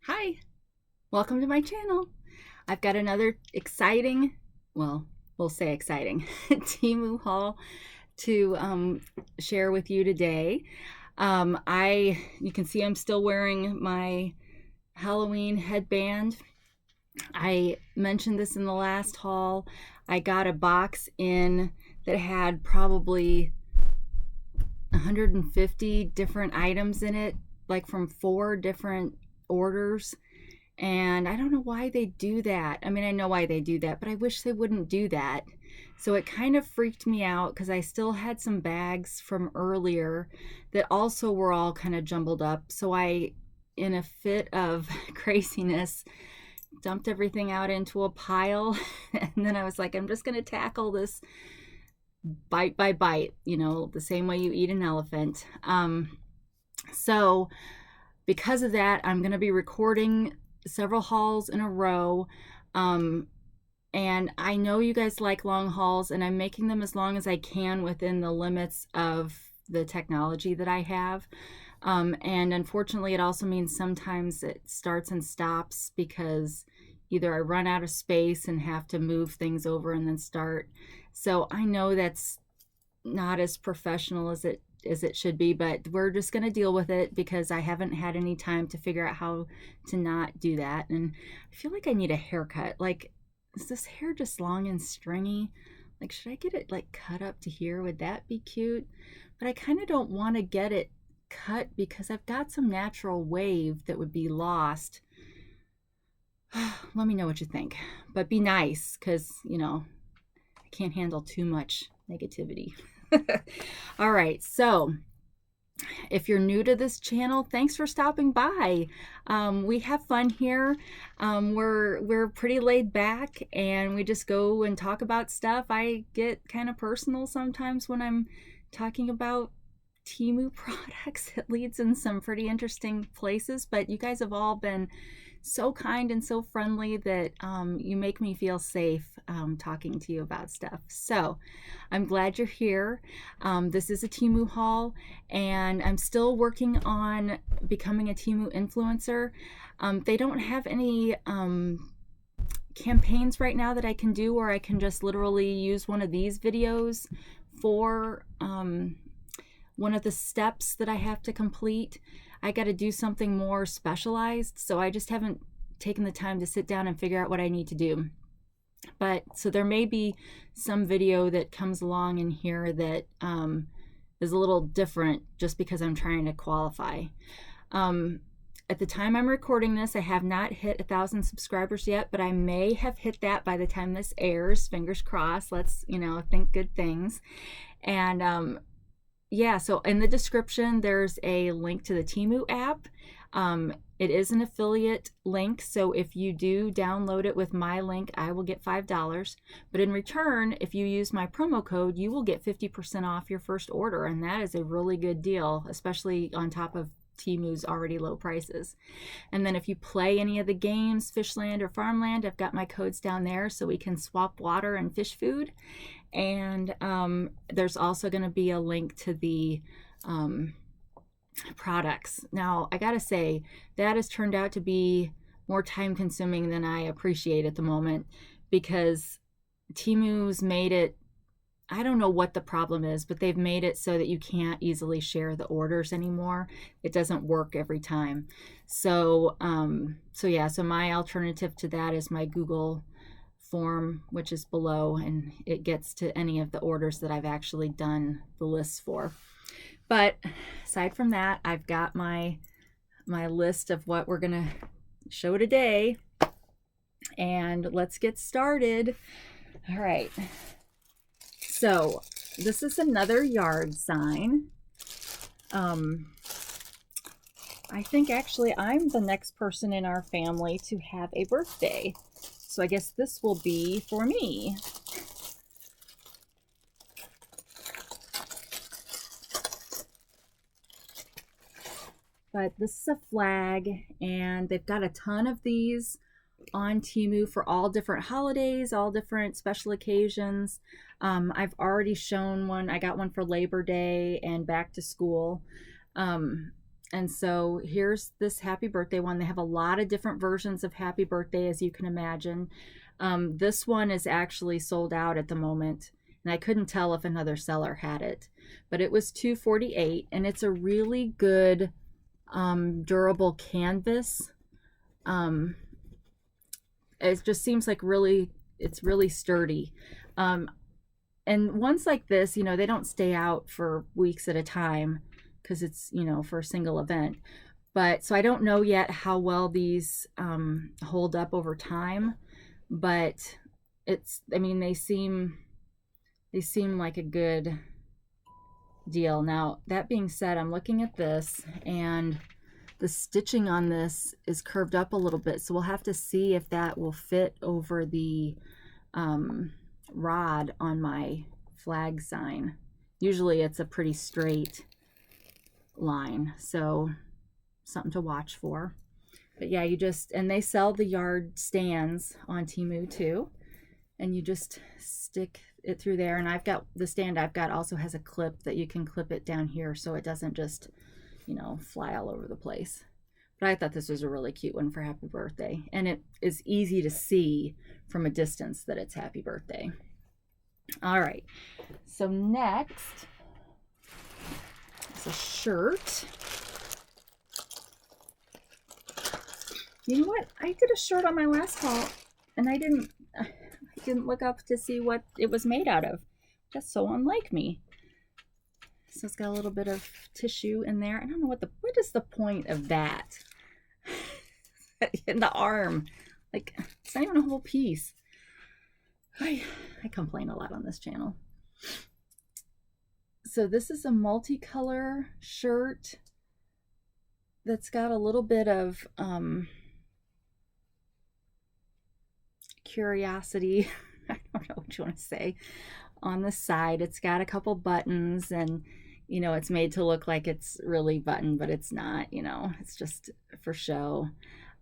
Hi, welcome to my channel. I've got another exciting, well, we'll say exciting, Temu haul to share with you today. You can see I'm still wearing my Halloween headband. I mentioned this in the last haul. I got a box in that had probably 150 different items in it, like from 4 different orders. And I don't know why they do that. I mean, I know why they do that, but I wish they wouldn't do that. So it kind of freaked me out because I still had some bags from earlier that also were all kind of jumbled up. So I, in a fit of craziness, dumped everything out into a pile. And then I was like, I'm just going to tackle this bite by bite, the same way you eat an elephant. So because of that, I'm going to be recording several hauls in a row. And I know you guys like long hauls, and I'm making them as long as I can within the limits of the technology that I have. And unfortunately, it also means sometimes it starts and stops because either I run out of space and have to move things over and then start. So I know that's not as professional as it should be, but we're just going to deal with it because I haven't had any time to figure out how to not do that. And I feel like I need a haircut. Like, is this hair just long and stringy? Like, should I get it like cut up to here? Would that be cute? But I kind of don't want to get it cut because I've got some natural wave that would be lost. Let me know what you think, but be nice, because I can't handle too much negativity. All right, so if you're new to this channel, thanks for stopping by. We have fun here. We're pretty laid back, and we just go and talk about stuff. I get kind of personal sometimes when I'm talking about Temu products. It leads in some pretty interesting places, but you guys have all been so kind and so friendly that you make me feel safe talking to you about stuff. So I'm glad you're here. This is a Temu haul, and I'm still working on becoming a Temu influencer. They don't have any campaigns right now that I can do where I can just literally use one of these videos for one of the steps that I have to complete. I got to do something more specialized, so I just haven't taken the time to sit down and figure out what I need to do. But so there may be some video that comes along in here that is a little different just because I'm trying to qualify. At the time I'm recording this, I have not hit 1,000 subscribers yet, but I may have hit that by the time this airs. Fingers crossed. Let's think good things. And yeah, so in the description, there's a link to the Temu app. It is an affiliate link, so if you do download it with my link, I will get $5. But in return, if you use my promo code, you will get 50% off your first order, and that is a really good deal, especially on top of Temu's already low prices. And then if you play any of the games, Fishland or Farmland, I've got my codes down there so we can swap water and fish food. And there's also going to be a link to the products. Now, I gotta say, that has turned out to be more time consuming than I appreciate at the moment, because Temu's made it, I don't know what the problem is, but they've made it so that you can't easily share the orders anymore. It doesn't work every time. So so my alternative to that is my Google form, which is below, and it gets to any of the orders that I've actually done the lists for. But aside from that, I've got my list of what we're gonna show today, and let's get started. All right, so this is another yard sign. I think actually I'm the next person in our family to have a birthday, so I guess this will be for me. But this is a flag, and they've got a ton of these on Temu for all different holidays, all different special occasions. I've already shown one. I got one for Labor Day and back to school. And so here's this happy birthday one. They have a lot of different versions of happy birthday, as you can imagine. This one is actually sold out at the moment, and I couldn't tell if another seller had it, but it was $248, and it's a really good durable canvas. It just seems like it's really sturdy. And ones like this, you know, they don't stay out for weeks at a time because it's, you know, for a single event. But so I don't know yet how well these hold up over time, but I mean, they seem like a good deal. Now, that being said, I'm looking at this, and the stitching on this is curved up a little bit, so we'll have to see if that will fit over the rod on my flag sign. Usually it's a pretty straight line, so something to watch for. But yeah, and they sell the yard stands on Temu too, and you just stick it through there. And the stand I've got also has a clip that you can clip it down here so it doesn't just, you know, fly all over the place. But I thought this was a really cute one for happy birthday, and it is easy to see from a distance that it's happy birthday. All right, so next is a shirt. You know what? I did a shirt on my last haul, and I didn't look up to see what it was made out of. That's so unlike me. So it's got a little bit of tissue in there. I don't know what is the point of that in the arm? Like, it's not even a whole piece. I complain a lot on this channel. So this is a multicolor shirt that's got a little bit of curiosity. I don't know what you want to say. On the side, it's got a couple buttons, and you know, it's made to look like it's really buttoned, but it's not, you know, it's just for show.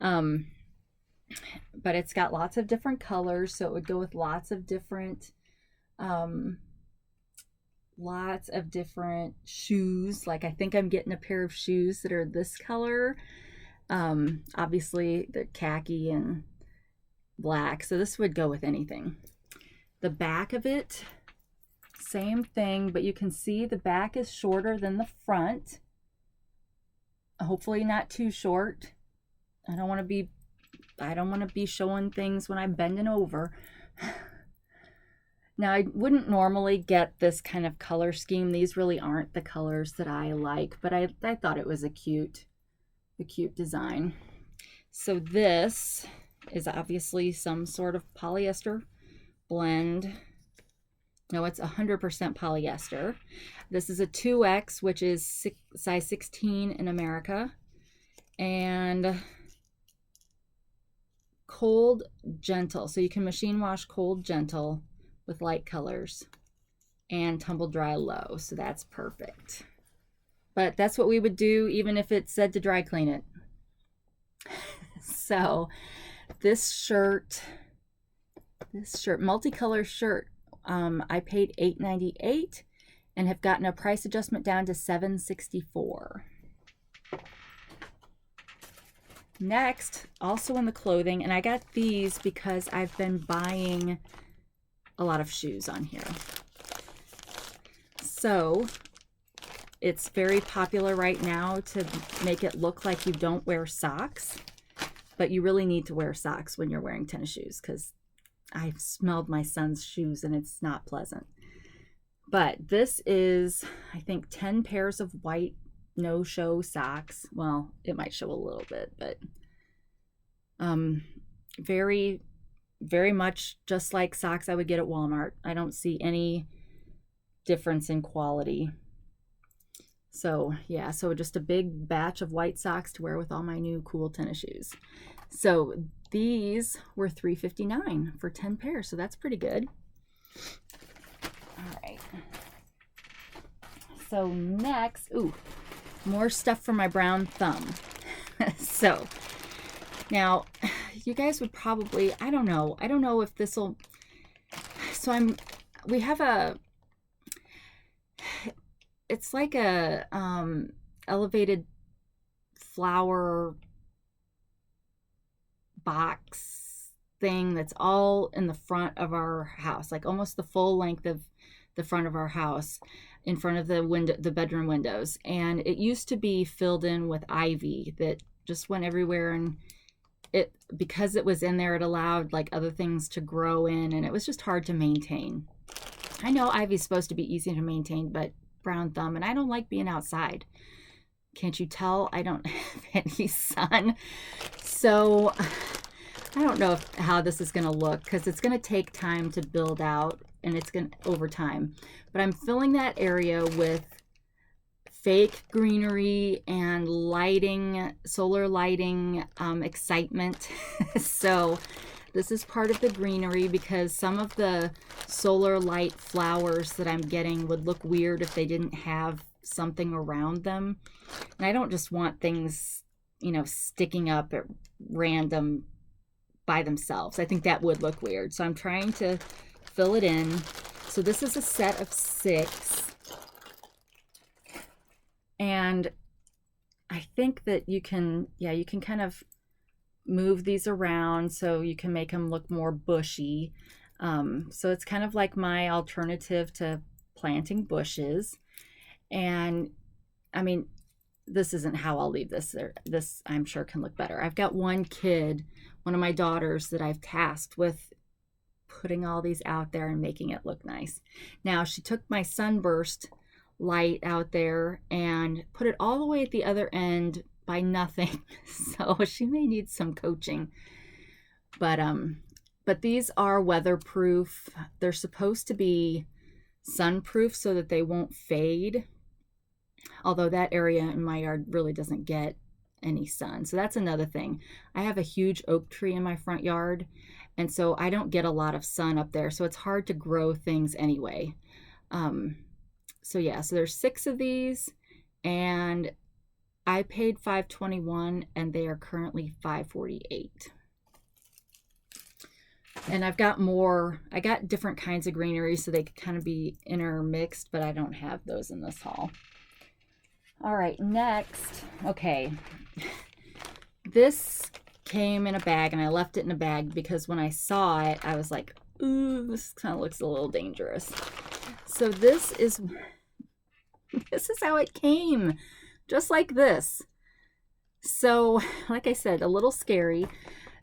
But it's got lots of different colors, so it would go with lots of different shoes. Like, I think I'm getting a pair of shoes that are this color. Obviously they're khaki and black, so this would go with anything. The back of it, same thing, but you can see the back is shorter than the front. Hopefully not too short. I don't want to be showing things when I'm bending over. Now, I wouldn't normally get this kind of color scheme. These really aren't the colors that I like, but I thought it was a cute design. So this is obviously some sort of polyester blend. No, it's 100% polyester. This is a 2X, which is size 16 in America. And cold gentle. So you can machine wash cold gentle with light colors, and tumble dry low. So that's perfect. But that's what we would do even if it said to dry clean it. So this shirt, multicolor shirt, I paid $8.98 and have gotten a price adjustment down to $7.64. Next, also in the clothing, and I got these because I've been buying a lot of shoes on here. So it's very popular right now to make it look like you don't wear socks, but you really need to wear socks when you're wearing tennis shoes, because I've smelled my son's shoes and it's not pleasant. But this is, I think, 10 pairs of white no-show socks. Well, it might show a little bit, but very, very much just like socks I would get at Walmart. I don't see any difference in quality. So yeah, so just a big batch of white socks to wear with all my new cool tennis shoes. So these were $3.59 for 10 pairs, so that's pretty good. All right. So next, more stuff for my brown thumb. So now you guys would probably, I don't know if this will, so we have it's like a elevated flower box thing that's all in the front of our house, like almost the full length of the front of our house, in front of the window, the bedroom windows. And it used to be filled in with ivy that just went everywhere, and it, because it was in there, it allowed like other things to grow in, and it was just hard to maintain. I know ivy's supposed to be easy to maintain, but brown thumb, and I don't like being outside. Can't you tell? I don't have any sun. So I don't know how this is going to look, because it's going to take time to build out, and it's going to over time. But I'm filling that area with fake greenery and lighting, solar lighting, excitement. So this is part of the greenery, because some of the solar light flowers that I'm getting would look weird if they didn't have something around them. And I don't just want things, you know, sticking up at random by themselves. I think that would look weird. So I'm trying to fill it in. So this is a set of 6. And I think that you can, yeah, you can kind of move these around so you can make them look more bushy. So it's kind of like my alternative to planting bushes. And I mean, this isn't how I'll leave this. This I'm sure can look better. I've got one kid, one of my daughters, that I've tasked with putting all these out there and making it look nice. Now, she took my sunburst light out there and put it all the way at the other end by nothing. So she may need some coaching. But these are weatherproof. They're supposed to be sunproof so that they won't fade. Although that area in my yard really doesn't get any sun. So that's another thing. I have a huge oak tree in my front yard, and so I don't get a lot of sun up there. So it's hard to grow things anyway. So yeah, so there's 6 of these, and I paid $5.21, and they are currently $5.48. And I've got more, I got different kinds of greenery so they could kind of be intermixed, but I don't have those in this haul. All right, next, okay. This came in a bag, and I left it in a bag because when I saw it, I was like, ooh, this kind of looks a little dangerous. So this is how it came, just like this. So, like I said, a little scary,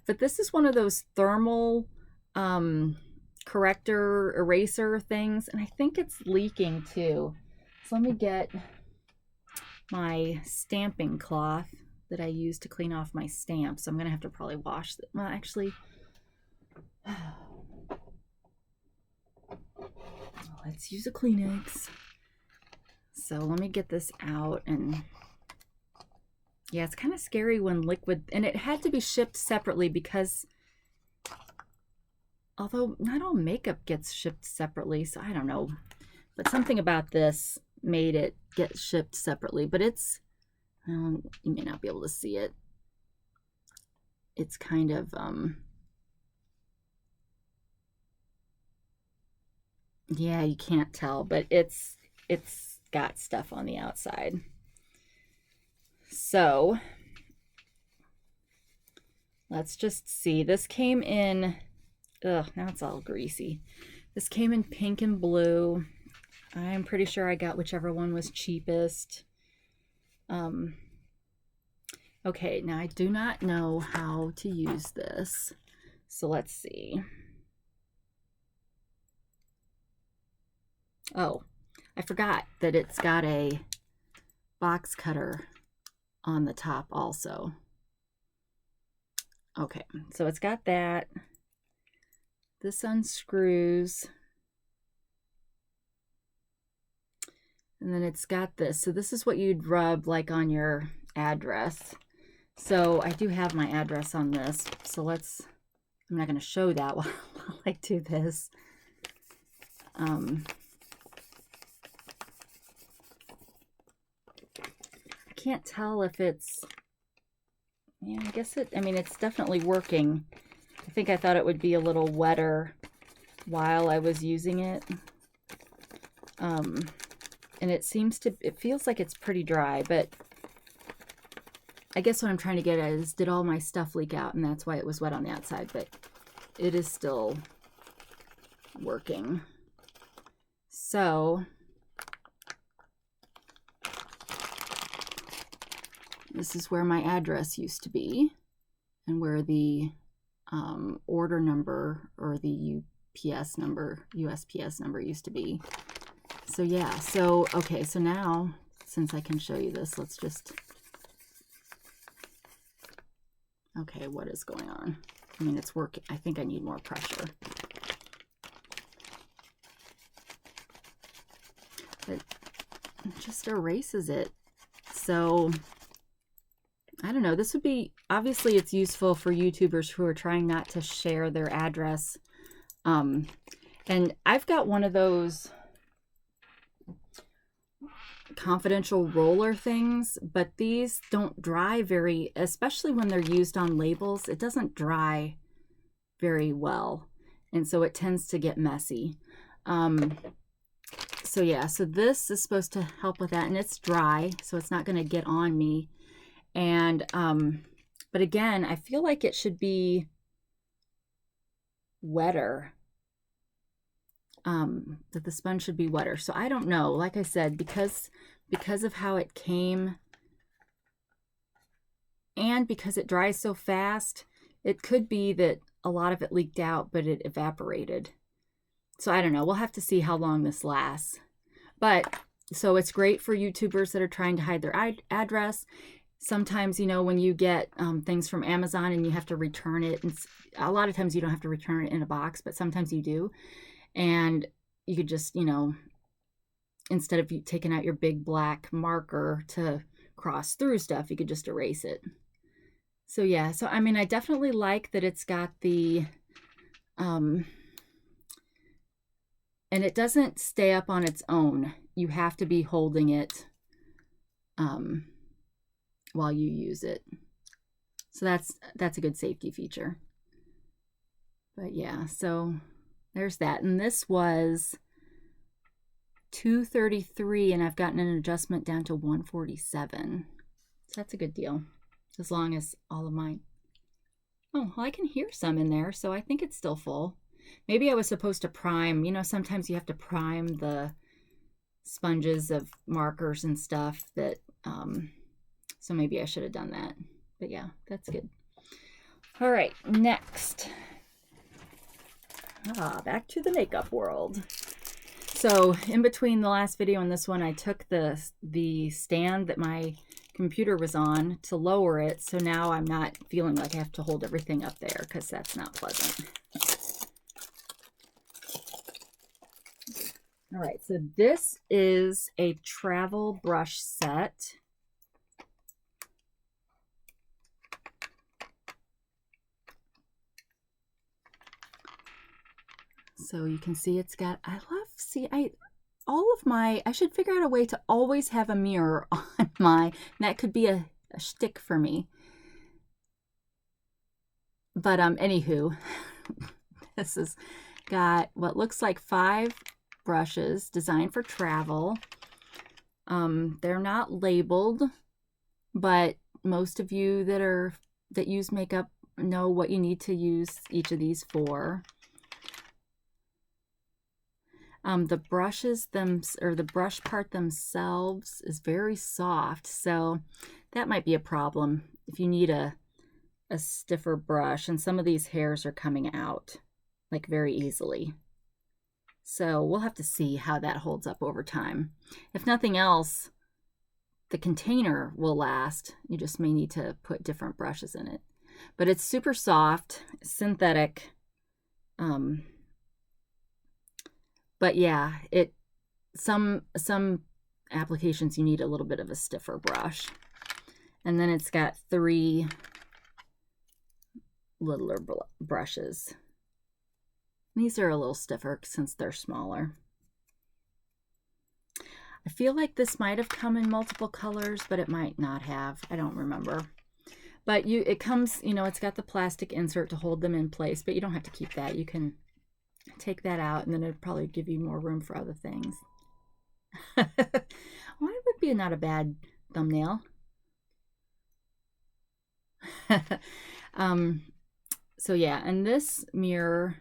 but this is one of those thermal corrector eraser things, and I think it's leaking too. So let me get my stamping cloth that I use to clean off my stamps. I'm gonna have to probably wash it. Well, actually, let's use a Kleenex. So let me get this out. And yeah, it's kind of scary when liquid, and it had to be shipped separately because although not all makeup gets shipped separately, so I don't know, but something about this made it get shipped separately. But it's, you may not be able to see it. It's kind of, yeah, you can't tell, but it's got stuff on the outside. So let's just see. This came in, ugh, now it's all greasy. This came in pink and blue. I'm pretty sure I got whichever one was cheapest. Okay, now I do not know how to use this. So let's see. Oh, I forgot that it's got a box cutter on the top also. Okay, so it's got that. This unscrews. And then it's got this. So this is what you'd rub like on your address. So I do have my address on this. So let's, I'm not going to show that while I do this. I can't tell if it's, yeah, I guess it, I mean, it's definitely working. I think I thought it would be a little wetter while I was using it. And it seems to, it feels like it's pretty dry, but I guess what I'm trying to get at is, did all my stuff leak out, and that's why it was wet on the outside, but it is still working. So this is where my address used to be, and where the order number, or the USPS number used to be. So yeah, so okay, so now, since I can show you this, let's just, okay, what is going on? I mean, it's working. I think I need more pressure. But it just erases it. So I don't know. This would be, obviously it's useful for YouTubers who are trying not to share their address. And I've got one of those confidential roller things, but these don't dry very, especially when they're used on labels, it doesn't dry very well. And so it tends to get messy. So yeah, so this is supposed to help with that, and it's dry, so it's not going to get on me. And but again, I feel like it should be wetter, that the sponge should be wetter. So I don't know, like I said, because of how it came and because it dries so fast, it could be that a lot of it leaked out, but it evaporated. So I don't know. We'll have to see how long this lasts. But so it's great for YouTubers that are trying to hide their address. Sometimes, you know, when you get things from Amazon and you have to return it, and a lot of times you don't have to return it in a box, but sometimes you do. And you could just, you know, instead of you taking out your big black marker to cross through stuff, you could just erase it. So yeah, so I mean, I definitely like that it's got the, and it doesn't stay up on its own. You have to be holding it while you use it. So that's a good safety feature. But yeah, so there's that. And this was $233, and I've gotten an adjustment down to $147. So that's a good deal, as long as all of mine. Oh, well, I can hear some in there, so I think it's still full. Maybe I was supposed to prime. You know, sometimes you have to prime the sponges of markers and stuff that, so maybe I should have done that. But yeah, that's good. All right, next. Back to the makeup world. So in between the last video and this one, I took the stand that my computer was on to lower it. So now I'm not feeling like I have to hold everything up there, because that's not pleasant. All right, so this is a travel brush set. So you can see it's got, I should figure out a way to always have a mirror on and that could be a shtick for me. But anywho, this has got what looks like 5 brushes designed for travel. They're not labeled, but most of you that use makeup know what you need to use each of these for. The brushes the brush part themselves is very soft, so that might be a problem if you need a stiffer brush, and some of these hairs are coming out like very easily. So we'll have to see how that holds up over time. If nothing else, the container will last. You just may need to put different brushes in it. But it's super soft, synthetic. But yeah, some applications you need a little bit of a stiffer brush. And then it's got 3 littler brushes. These are a little stiffer since they're smaller. I feel like this might have come in multiple colors, but it might not have. I don't remember. But it comes, you know, it's got the plastic insert to hold them in place, but you don't have to keep that. You can take that out, and then it'd probably give you more room for other things. Well, it would be not a bad thumbnail. So yeah, and this mirror,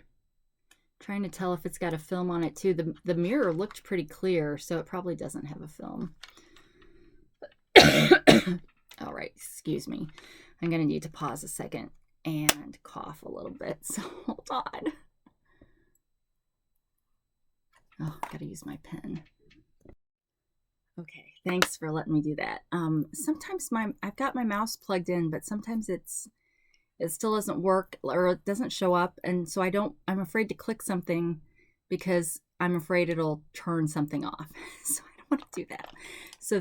trying to tell if it's got a film on it too. The mirror looked pretty clear, so it probably doesn't have a film. All right, excuse me. I'm gonna need to pause a second and cough a little bit, so hold on. Oh, gotta use my pen. Okay, thanks for letting me do that. Sometimes I've got my mouse plugged in, but sometimes it still doesn't work or it doesn't show up, and so I'm afraid to click something because I'm afraid it'll turn something off. So I don't want to do that. So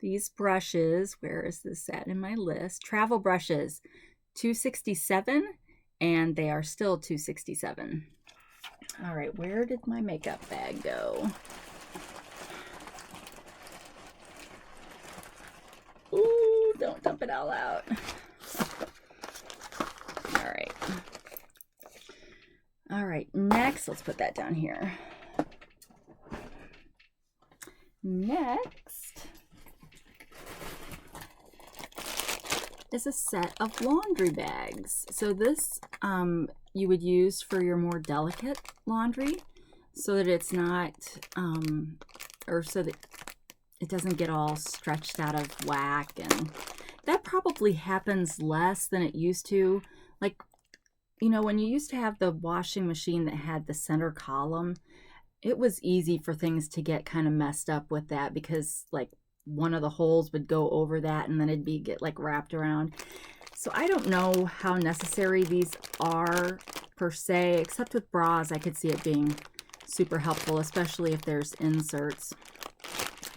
these brushes, where is this at in my list? Travel brushes, $267, and they are still $267. All right, where did my makeup bag go? Ooh, don't dump it all out. All right. All right, next, let's put that down here. Next is a set of laundry bags. So this you would use for your more delicate laundry so that it's not, or so that it doesn't get all stretched out of whack. And that probably happens less than it used to. Like, you know, when you used to have the washing machine that had the center column, it was easy for things to get kind of messed up with that because like one of the holes would go over that and then it'd get like wrapped around. So I don't know how necessary these are per se, except with bras I could see it being super helpful, especially if there's inserts,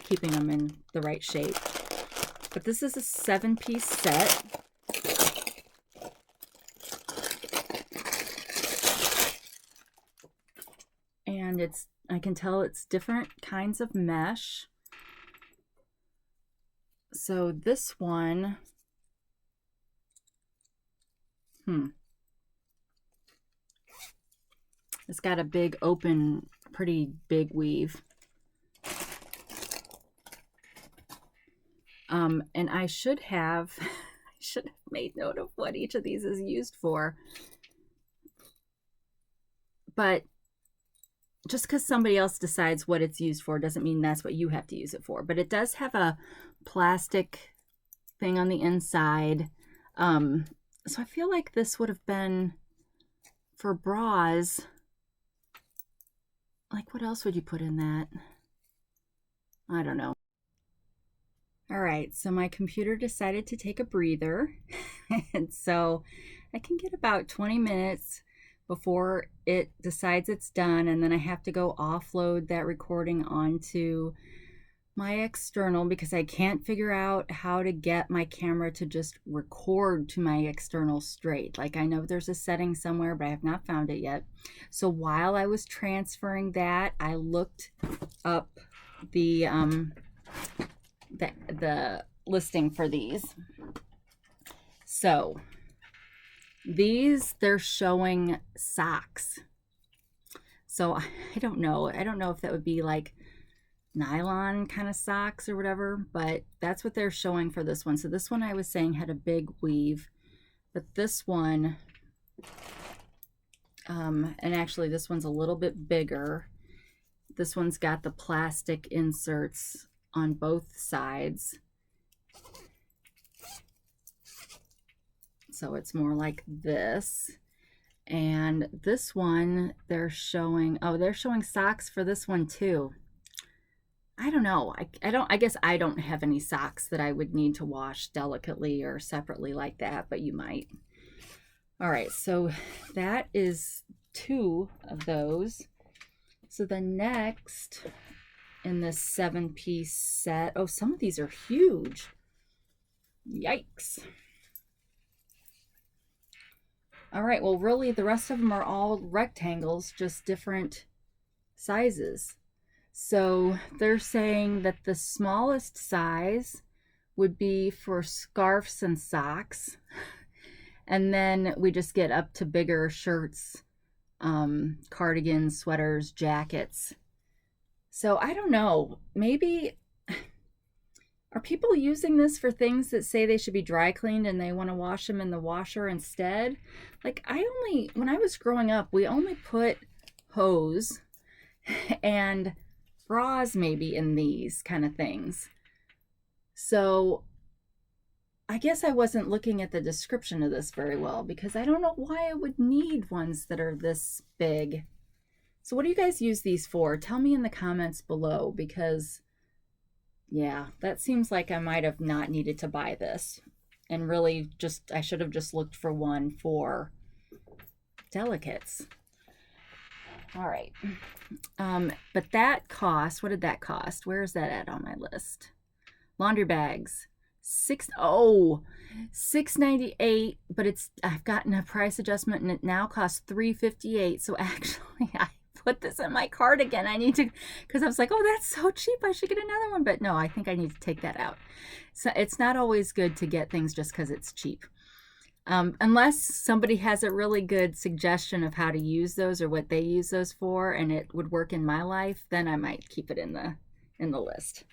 keeping them in the right shape. But this is a 7-piece set. And I can tell it's different kinds of mesh. So this one, it's got a big open, pretty big weave. And I should have made note of what each of these is used for. But just because somebody else decides what it's used for doesn't mean that's what you have to use it for. But it does have a plastic thing on the inside. So I feel like this would have been for bras. Like, what else would you put in that? I don't know. All right, so my computer decided to take a breather. And so I can get about 20 minutes before it decides it's done, and then I have to go offload that recording onto my external because I can't figure out how to get my camera to just record to my external straight. Like, I know there's a setting somewhere, but I have not found it yet. So while I was transferring that, I looked up the listing for these. So these, they're showing socks. So I don't know if that would be like nylon kind of socks or whatever, but that's what they're showing for this one. So this one I was saying had a big weave, but this one, and actually this one's a little bit bigger. This one's got the plastic inserts on both sides. So it's more like this. And this one, they're showing socks for this one too. I don't know. I guess I don't have any socks that I would need to wash delicately or separately like that, but you might. All right, so that is 2 of those. So the next in this 7-piece set, oh, some of these are huge. Yikes. All right, well, really, the rest of them are all rectangles, just different sizes. So they're saying that the smallest size would be for scarves and socks. And then we just get up to bigger shirts, cardigans, sweaters, jackets. So I don't know, maybe, Are people using this for things that say they should be dry cleaned and they want to wash them in the washer instead? Like when I was growing up, we only put hose and bras maybe in these kind of things. So I guess I wasn't looking at the description of this very well, because I don't know why I would need ones that are this big. So what do you guys use these for? Tell me in the comments below, because yeah, that seems like I might have not needed to buy this. And really I should have just looked for one for delicates. All right. But that cost, what did that cost? Where is that at on my list? Laundry bags. $6.98, but I've gotten a price adjustment and it now costs $3.58. So actually I put this in my cart again. I need to, because I was like, oh, that's so cheap, I should get another one. But no, I think I need to take that out. So it's not always good to get things just because it's cheap. Unless somebody has a really good suggestion of how to use those or what they use those for, and it would work in my life, then I might keep it in the list.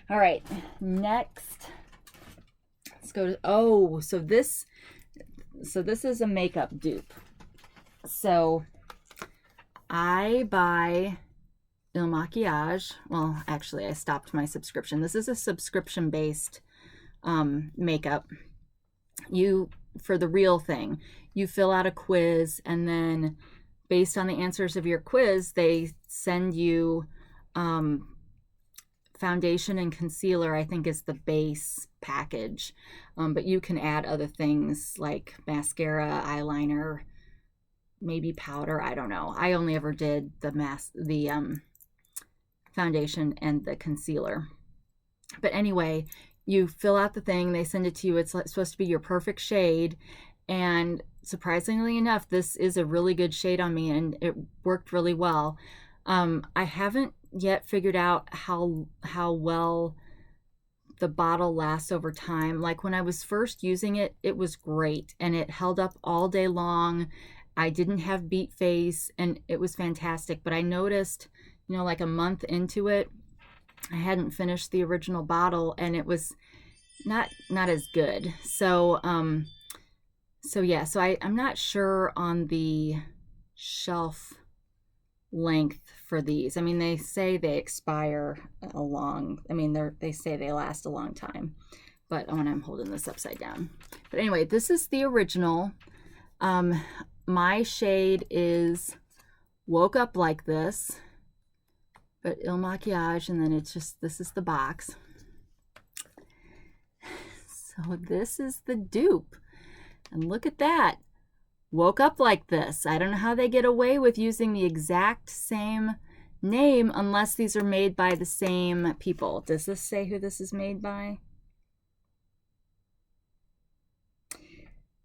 All right, next, let's go to, so this is a makeup dupe. So I buy Il Makiage. Well, actually, I stopped my subscription. This is a subscription-based makeup. For the real thing, you fill out a quiz, and then based on the answers of your quiz, they send you foundation and concealer, I think is the base package. But you can add other things like mascara, eyeliner, maybe powder. I don't know. I only ever did the foundation and the concealer. But anyway, you fill out the thing, they send it to you. It's supposed to be your perfect shade. And surprisingly enough, this is a really good shade on me, and it worked really well. I haven't yet figured out how well the bottle lasts over time. Like when I was first using it, it was great and it held up all day long. I didn't have beat face and it was fantastic. But I noticed, like a month into it, I hadn't finished the original bottle and it was not as good. So yeah, so I'm not sure on the shelf length for these. I mean, they say they expire they say they last a long time. But I'm holding this upside down. But anyway, this is the original. My shade is Woke Up Like This, but Il Makiage, and then this is the box. So this is the dupe. And look at that. Woke Up Like This. I don't know how they get away with using the exact same name unless these are made by the same people. Does this say who this is made by?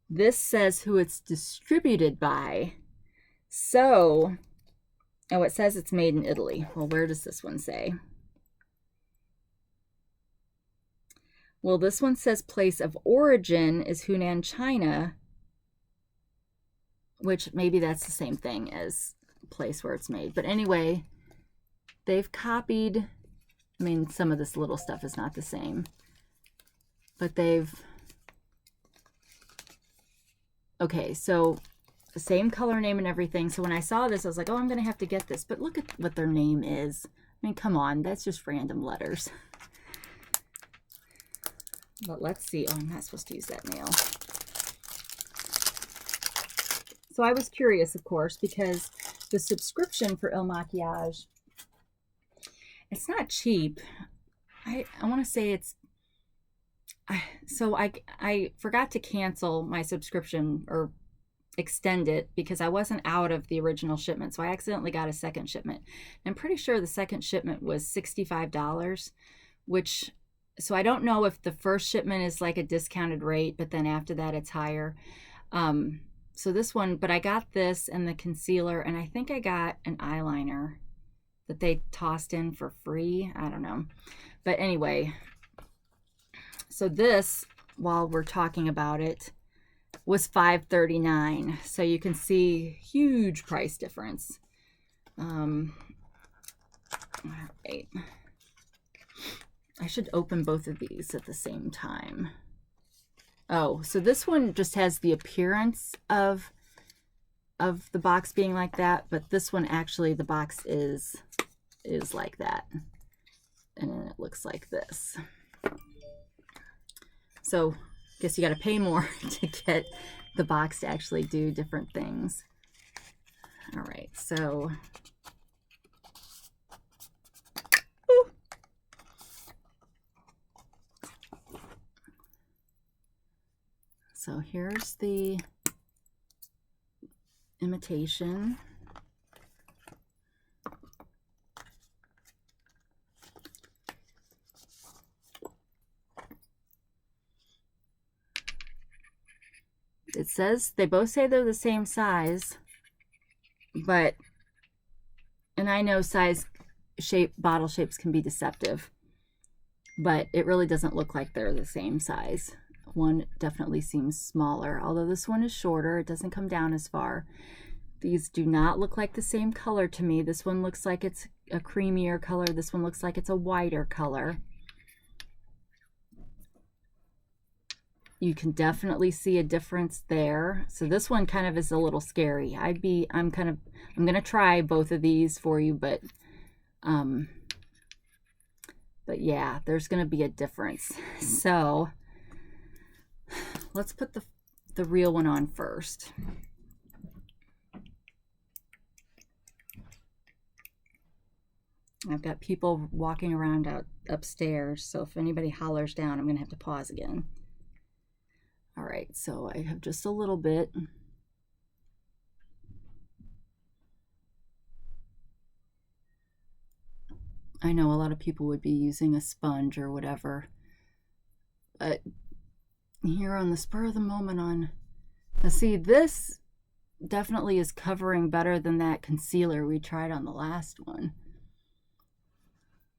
This says who it's distributed by. So, it says it's made in Italy. Well, where does this one say? Well, this one says place of origin is Hunan, China, which maybe that's the same thing as place where it's made. But anyway, they've copied, some of this little stuff is not the same, but okay, so the same color name and everything. So when I saw this, I was like, oh, I'm going to have to get this. But look at what their name is. Come on, that's just random letters. But let's see. Oh, I'm not supposed to use that nail. So I was curious, of course, because the subscription for Il Makiage, it's not cheap. I want to say so I forgot to cancel my subscription or extend it because I wasn't out of the original shipment. So I accidentally got a second shipment. I'm pretty sure the second shipment was $65, so I don't know if the first shipment is like a discounted rate, but then after that it's higher. So this one, but I got this and the concealer, and I think I got an eyeliner that they tossed in for free. I don't know. But anyway, so this, while we're talking about it, was $5.39. So you can see huge price difference. All right. I should open both of these at the same time. Oh, so this one just has the appearance of the box being like that, but this one actually, the box is like that. And then it looks like this. So I guess you got to pay more to get the box to actually do different things. All right, so so here's the imitation. It says, they both say they're the same size, but, and I know size, shape, bottle shapes can be deceptive, but it really doesn't look like they're the same size. One definitely seems smaller, although this one is shorter. It doesn't come down as far. These do not look like the same color to me. This one looks like it's a creamier color. This one looks like it's a whiter color. You can definitely see a difference there. So this one kind of is a little scary. I'm gonna try both of these for you, but yeah, there's gonna be a difference. So let's put the real one on first. I've got people walking around upstairs, so if anybody hollers down, I'm gonna have to pause again. All right, so I have just a little bit. I know a lot of people would be using a sponge or whatever, but here on the spur of the moment now see, this definitely is covering better than that concealer we tried on the last one.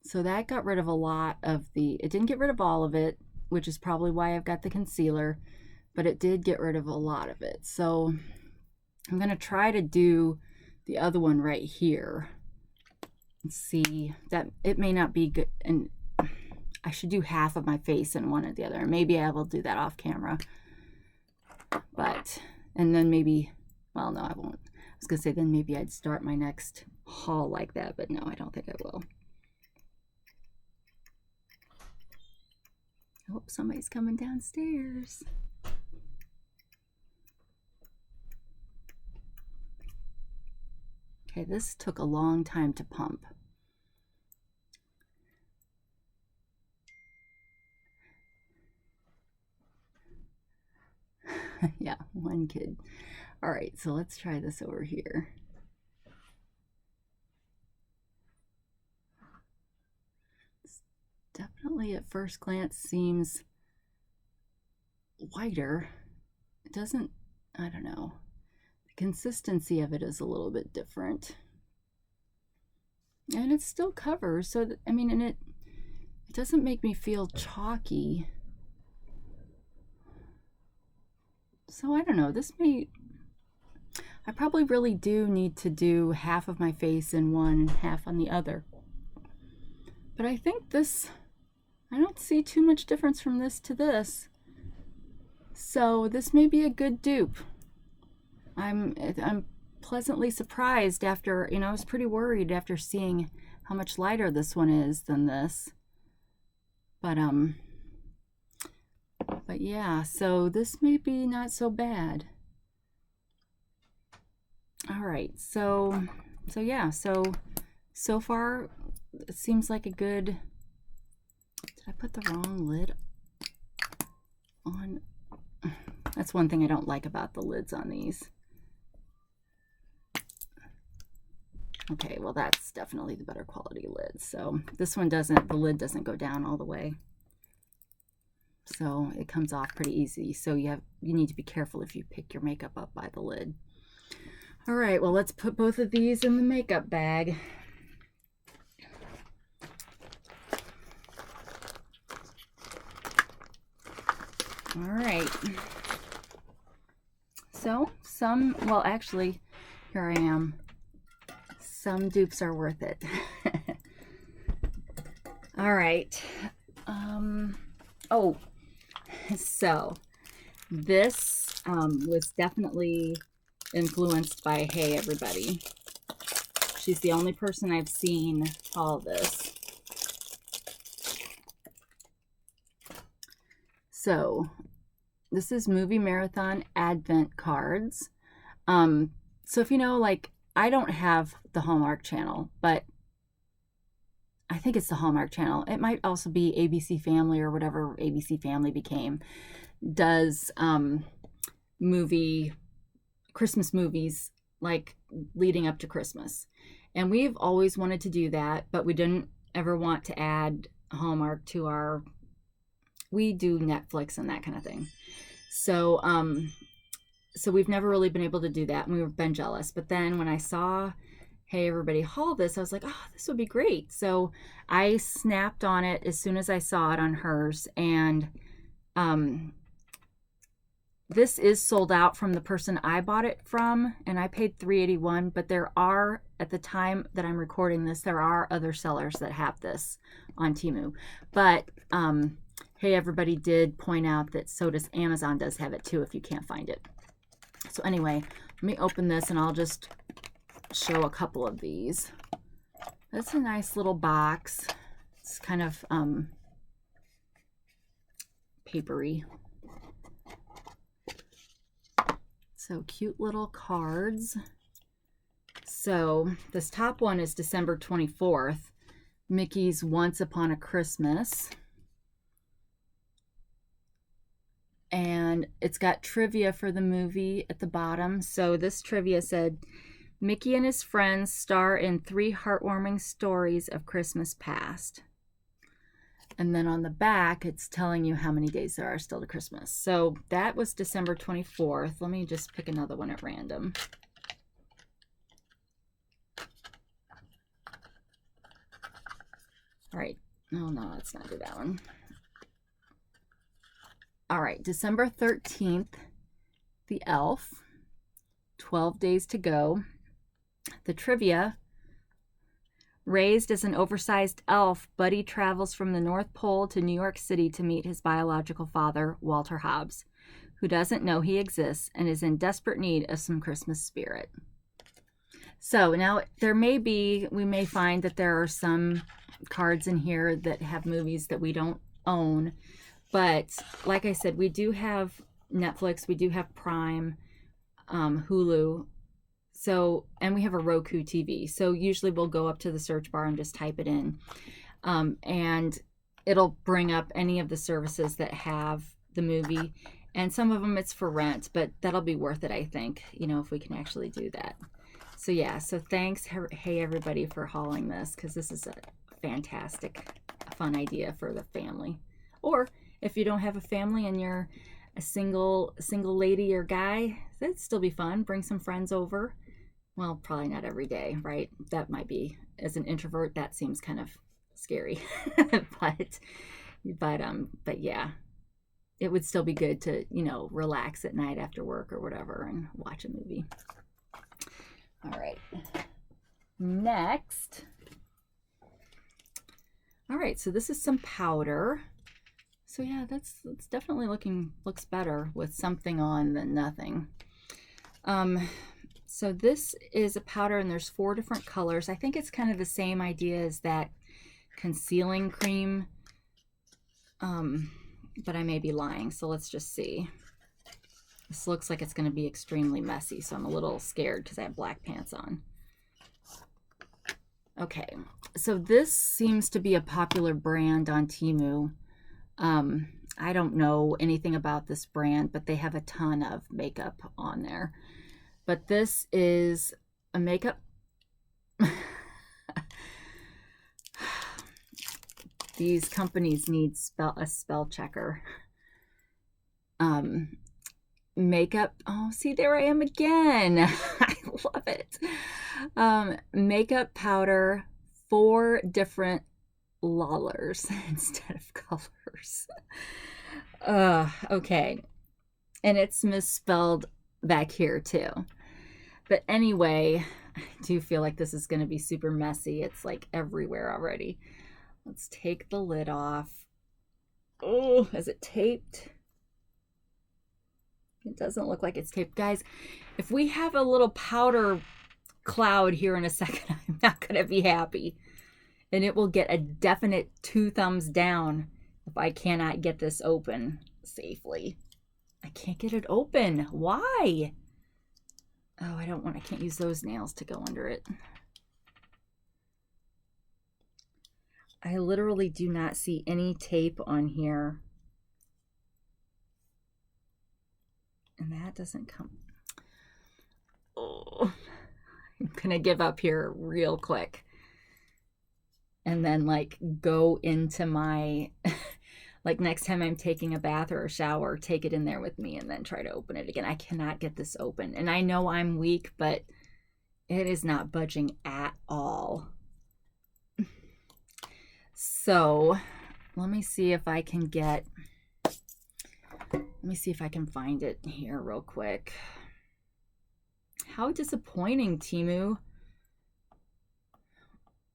So that got rid of a lot of it didn't get rid of all of it, which is probably why I've got the concealer, but it did get rid of a lot of it. So I'm gonna try to do the other one right here and see that it may not be good, and I should do half of my face in one or the other. Maybe I will do that off camera, but, and then maybe, well, no, I won't. I was gonna say then maybe I'd start my next haul like that, but no, I don't think I will. Oh, somebody's coming downstairs. Okay, this took a long time to pump. Yeah, one kid. All right, so let's try this over here. This definitely at first glance seems whiter. It doesn't, I don't know. Consistency of it is a little bit different, and it still covers, so that, I mean, and it doesn't make me feel chalky. So I don't know, I probably really do need to do half of my face in one and half on the other, but I think this, I don't see too much difference from this to this, so this may be a good dupe. I'm pleasantly surprised after, I was pretty worried after seeing how much lighter this one is than this. But yeah, so this may be not so bad. All right, so yeah, so far it seems like a good, did I put the wrong lid on? That's one thing I don't like about the lids on these. Okay, well that's definitely the better quality lid. So this one doesn't, the lid doesn't go down all the way. So it comes off pretty easy. So you need to be careful if you pick your makeup up by the lid. All right, well let's put both of these in the makeup bag. All right. So well actually, here I am. Some dupes are worth it. All right, Oh, so this was definitely influenced by Hey Everybody. She's the only person I've seen haul this. So this is Movie Marathon Advent cards. So if you know, like, I don't have the Hallmark Channel, but I think it's the Hallmark Channel. It might also be ABC Family or whatever ABC Family became. Does Christmas movies like leading up to Christmas. And we've always wanted to do that, but we didn't ever want to add Hallmark to our, we do Netflix and that kind of thing. So so we've never really been able to do that, and we've been jealous. But then when I saw Hey Everybody haul this, I was like, oh, this would be great. So I snapped on it as soon as I saw it on hers, and this is sold out from the person I bought it from, and I paid $3.81, but there are, at the time that I'm recording this, there are other sellers that have this on Temu. But Hey Everybody did point out that so does Amazon does have it too if you can't find it. So anyway, let me open this and I'll just show a couple of these. That's a nice little box. It's kind of papery. So cute little cards. So this top one is December 24th. Mickey's Once Upon a Christmas. And it's got trivia for the movie at the bottom. So this trivia said, Mickey and his friends star in 3 heartwarming stories of Christmas past. And then on the back, it's telling you how many days there are still to Christmas. So that was December 24th. Let me just pick another one at random. All right. Oh, no, let's not do that one. All right. December 13th, The Elf. 12 days to go. The trivia. Raised as an oversized elf, Buddy travels from the North Pole to New York City to meet his biological father, Walter Hobbs, who doesn't know he exists and is in desperate need of some Christmas spirit. So now we may find that there are some cards in here that have movies that we don't own. But like I said, we do have Netflix, we do have Prime, Hulu. So, and we have a Roku TV. So usually we'll go up to the search bar and just type it in. And it'll bring up any of the services that have the movie. And some of them it's for rent, but that'll be worth it, I think, you know, if we can actually do that. So yeah, so thanks, Hey Everybody, for hauling this, because this is a fantastic, fun idea for the family. Or if you don't have a family and you're a single lady or guy, that'd still be fun. Bring some friends over. Well, probably not every day, right? That might be, as an introvert, that seems kind of scary. but yeah, it would still be good to, you know, relax at night after work or whatever and watch a movie. All right. Next. All right, so this is some powder. So yeah, that's definitely looks better with something on than nothing. So this is a powder, and there's 4 different colors. I think it's kind of the same idea as that concealing cream, but I may be lying, so let's just see. This looks like it's going to be extremely messy, so I'm a little scared because I have black pants on. Okay, so this seems to be a popular brand on Temu. I don't know anything about this brand, but they have a ton of makeup on there. But this is a makeup. These companies need a spell checker. Makeup. Oh, see, there I am again. I love it. Makeup powder, 4 different lollers instead of colors. Okay. And it's misspelled back here too. But anyway, I do feel like this is going to be super messy. It's like everywhere already. Let's take the lid off. Oh, is it taped? It doesn't look like it's taped. Guys, if we have a little powder cloud here in a second, I'm not going to be happy. And it will get a definite 2 thumbs down if I cannot get this open safely. I can't get it open. Why? Oh, I can't use those nails to go under it. I literally do not see any tape on here. And that doesn't come. Oh, I'm gonna give up here real quick. And then like go into my, like next time I'm taking a bath or a shower, take it in there with me and then try to open it again. I cannot get this open. And I know I'm weak, but it is not budging at all. So let me see if I can get, let me see if I can find it here real quick. How disappointing, Temu.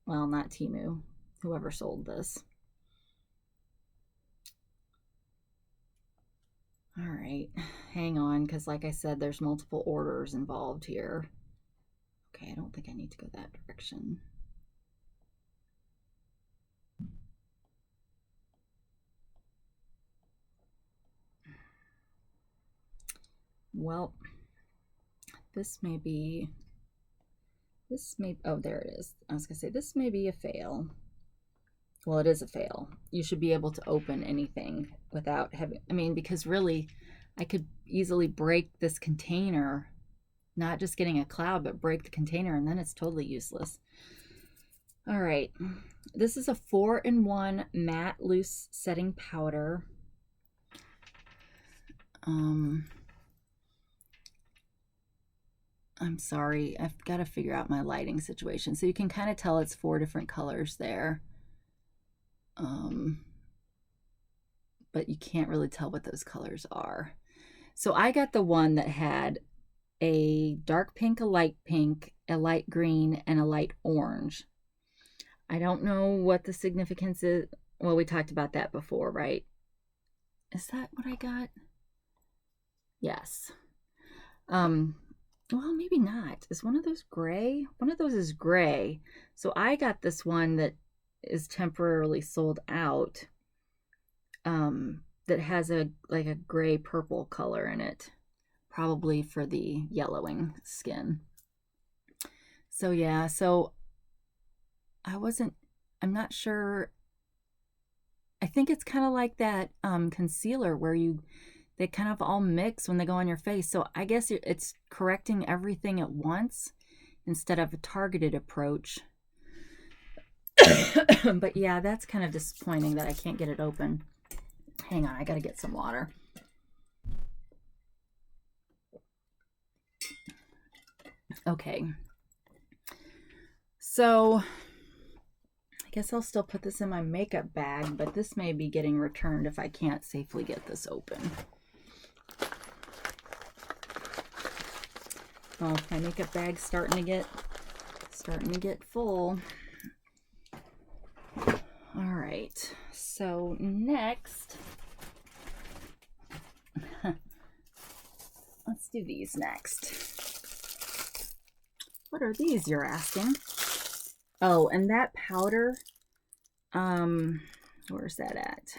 Well, not Temu, whoever sold this. All right, hang on, because like I said, there's multiple orders involved here. Okay, I don't think I need to go that direction. Well, this may be, oh, there it is. I was gonna say, this may be a fail. Well, it is a fail. You should be able to open anything without having, I mean, because really, I could easily break this container, not just getting a cloud, but break the container, and then it's totally useless. All right, this is a 4-in-1 matte loose setting powder. I'm sorry, I've got to figure out my lighting situation. So you can kind of tell it's 4 different colors there. But you can't really tell what those colors are. So I got the one that had a dark pink, a light green, and a light orange. I don't know what the significance is. Well, we talked about that before, right? Is that what I got? Yes. Well, maybe not. Is one of those gray? One of those is gray. So I got this one that is temporarily sold out, that has a like a gray purple color in it, probably for the yellowing skin. So yeah, so I'm not sure. I think it's kind of like that concealer where they kind of all mix when they go on your face. So I guess it's correcting everything at once instead of a targeted approach. But yeah, that's kind of disappointing that I can't get it open. Hang on, I gotta get some water. Okay. So I guess I'll still put this in my makeup bag, but this may be getting returned if I can't safely get this open. Oh, my makeup bag's starting to get full. All right, so next, let's do these next. What are these, you're asking? Oh, and that powder, where's that at?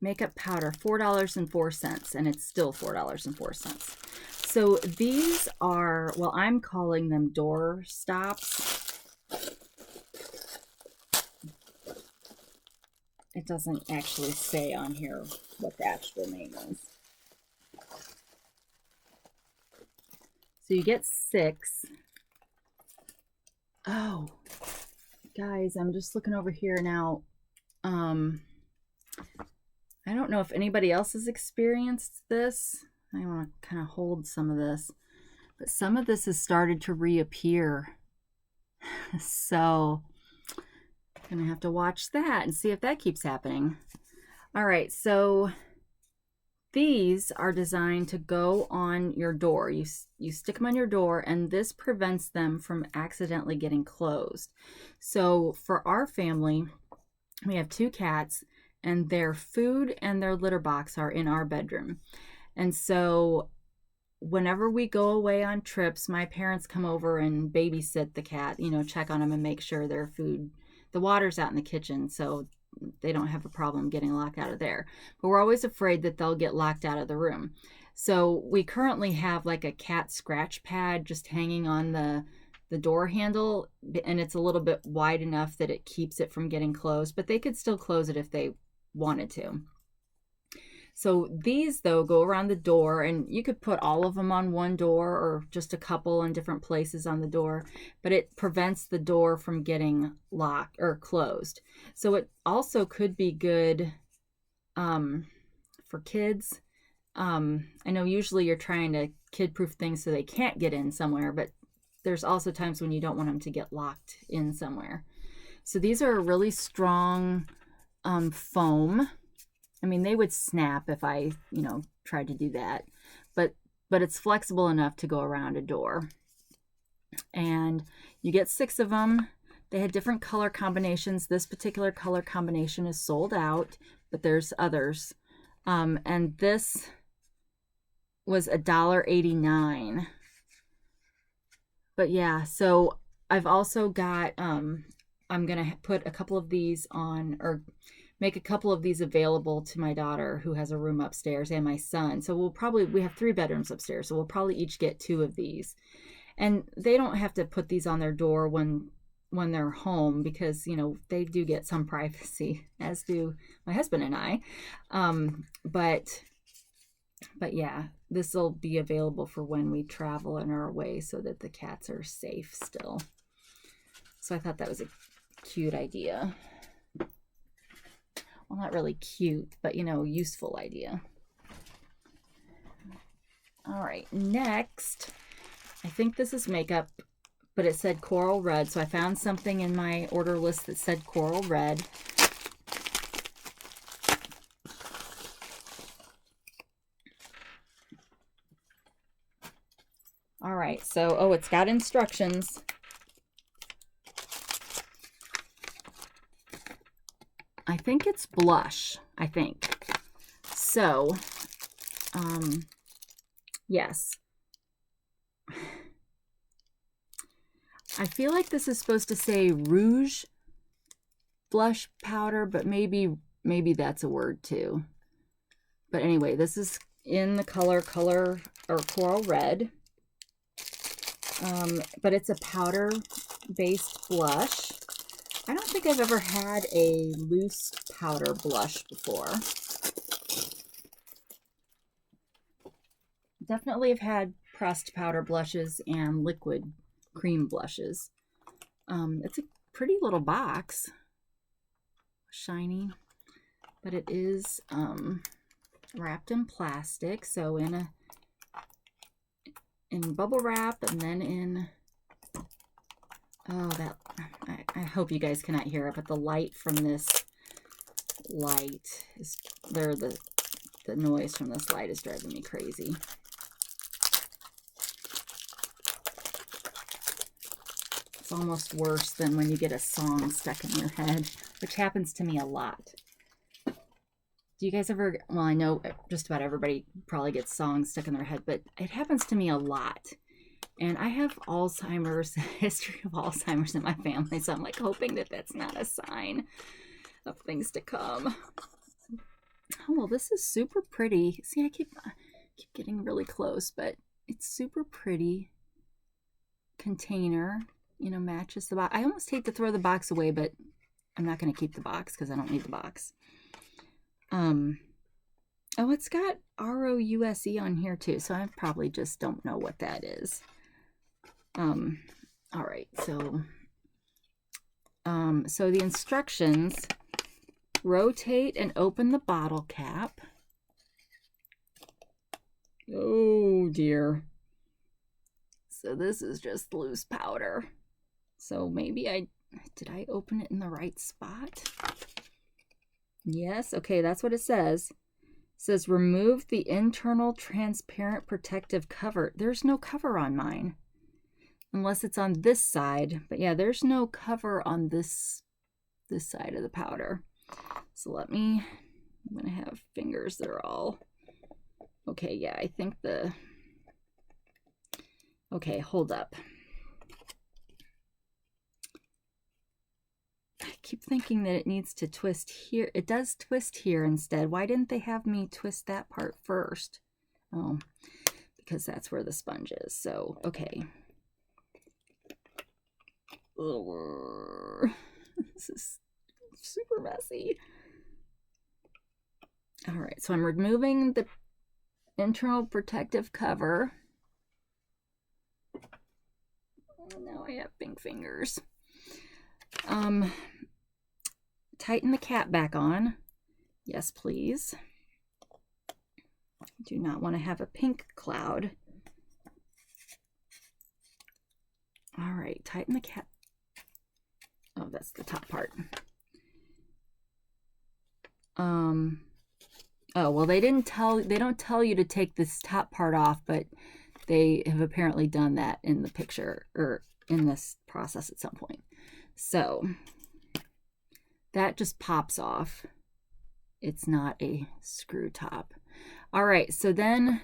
Makeup powder, $4.04, and it's still $4.04. So these are, well, I'm calling them door stops. It doesn't actually say on here what the actual name is. So you get 6. Oh, guys, I'm just looking over here now. I don't know if anybody else has experienced this. I want to kind of hold some of this, but some of this has started to reappear. So I'm gonna have to watch that and see if that keeps happening. All right, so these are designed to go on your door. You stick them on your door, and this prevents them from accidentally getting closed. So for our family, We have 2 cats, and their food and their litter box are in our bedroom. And so whenever we go away on trips, my parents come over and babysit the cat, check on them and make sure their food, the water's out in the kitchen, so they don't have a problem getting locked out of there. But we're always afraid that they'll get locked out of the room. So we currently have like a cat scratch pad just hanging on the door handle, and it's a little bit wide enough that it keeps it from getting closed, but they could still close it if they wanted to. So these, though, go around the door, and you could put all of them on one door or just a couple in different places on the door, but it prevents the door from getting locked or closed. So it also could be good for kids. I know usually you're trying to kid-proof things so they can't get in somewhere, but there's also times when you don't want them to get locked in somewhere. So these are a really strong foam. I mean, they would snap if I, tried to do that, but it's flexible enough to go around a door. And you get 6 of them. They had different color combinations. This particular color combination is sold out, but there's others. And this was $1.89. But yeah, so I've also got, I'm going to put a couple of these on, or make a couple of these available to my daughter who has a room upstairs, and my son. So we have 3 bedrooms upstairs, so we'll probably each get 2 of these. And they don't have to put these on their door when they're home, because they do get some privacy, as do my husband and I. But yeah, this will be available for when we travel and are away, so that the cats are safe still. So I thought that was a cute idea. Well, not really cute, but useful idea. All right, next, I think this is makeup, but it said coral red, so I found something in my order list that said coral red. All right, so, it's got instructions. I think it's blush, So, yes. I feel like this is supposed to say rouge blush powder, but maybe that's a word too. But anyway, this is in the color or coral red. But it's a powder-based blush. I don't think I've ever had a loose powder blush before. Definitely have had pressed powder blushes and liquid cream blushes. It's a pretty little box. Shiny. But it is wrapped in plastic, so in bubble wrap, and then in I hope you guys cannot hear it, but the light from this light is the noise from this light is driving me crazy. It's almost worse than when you get a song stuck in your head, which happens to me a lot. Do you guys ever, well, I know just about everybody probably gets songs stuck in their head, but it happens to me a lot. And I have Alzheimer's, history of Alzheimer's in my family, so I'm like hoping that that's not a sign of things to come. Oh, well, this is super pretty. See, I keep getting really close, but it's super pretty container, matches the box. I almost hate to throw the box away, but I'm not going to keep the box because I don't need the box. Oh, it's got ROUSE on here too, so I probably just don't know what that is. All right, so the instructions: rotate and open the bottle cap. Oh dear. So this is just loose powder. So maybe did I open it in the right spot? Yes, okay, that's what it says. It says remove the internal transparent protective cover. There's no cover on mine. Unless it's on this side. But yeah, there's no cover on this side of the powder. So I'm gonna have fingers that are all, okay, yeah, I think okay, hold up. I keep thinking that it needs to twist here. It does twist here instead. Why didn't they have me twist that part first? Oh, because that's where the sponge is. So, okay. This is super messy. All right, so I'm removing the internal protective cover. Now I have pink fingers. Tighten the cap back on. Yes, please. Do not want to have a pink cloud. All right, tighten the cap. Oh, that's the top part. Oh, well, they don't tell you to take this top part off, but they have apparently done that in the picture or in this process at some point. So that just pops off. It's not a screw top. All right, so then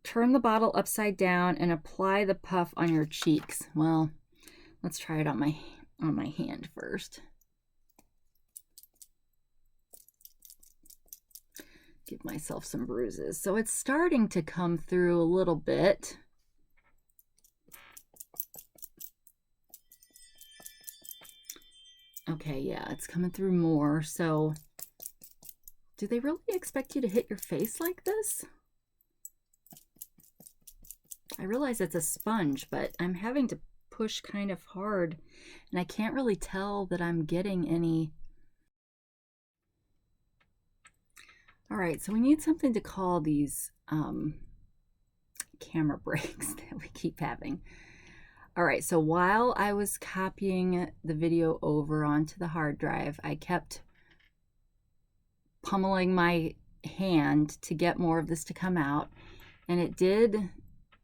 turn the bottle upside down and apply the puff on your cheeks. Well, let's try it on my hand first. Give myself some bruises. So it's starting to come through a little bit. Okay, yeah, it's coming through more. So do they really expect you to hit your face like this? I realize it's a sponge, but I'm having to push kind of hard, and I can't really tell that I'm getting any. All right, so we need something to call these camera breaks that we keep having. All right, so while I was copying the video over onto the hard drive, I kept pummeling my hand to get more of this to come out, and it did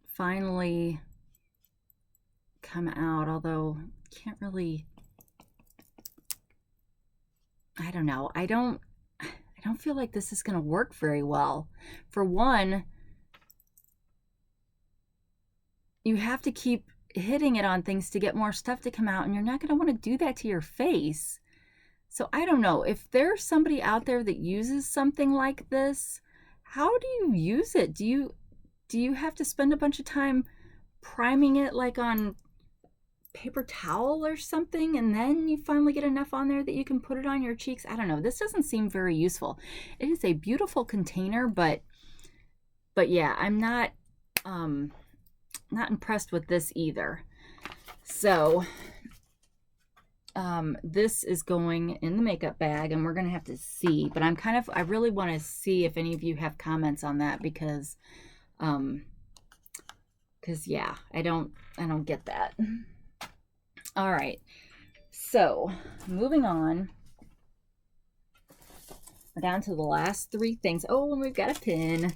finally come out, although I can't really, I don't know. I don't feel like this is going to work very well. For one, you have to keep hitting it on things to get more stuff to come out, and you're not going to want to do that to your face. So I don't know, if there's somebody out there that uses something like this, how do you use it? Do you have to spend a bunch of time priming it like on paper towel or something, and then you finally get enough on there that you can put it on your cheeks? I don't know. This doesn't seem very useful. It is a beautiful container, but yeah, I'm not impressed with this either. So this is going in the makeup bag, and we're gonna have to see, but I really want to see if any of you have comments on that, because yeah, I don't get that. All right, so moving on, we're down to the last three things. Oh, and we've got a pin.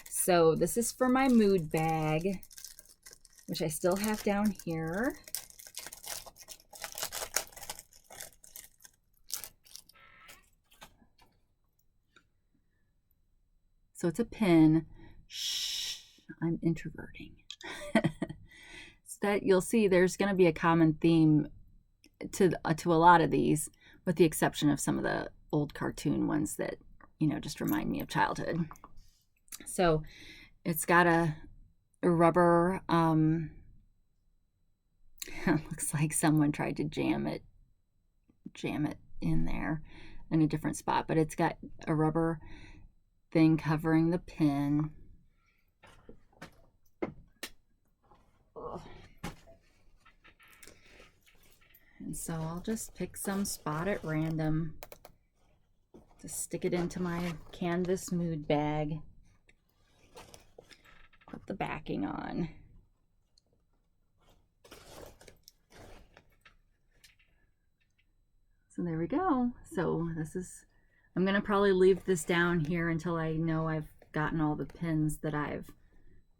So this is for my mood bag, which I still have down here. So it's a pin. Shh, I'm introverting. So that you'll see there's going to be a common theme to a lot of these, with the exception of some of the old cartoon ones that, you know, just remind me of childhood. So it's got a rubber, looks like someone tried to jam it in there in a different spot, but it's got a rubber thing covering the pin. And so I'll just pick some spot at random to stick it into my canvas mood bag. Put the backing on. So there we go. So this is, I'm going to probably leave this down here until I know I've gotten all the pins that I've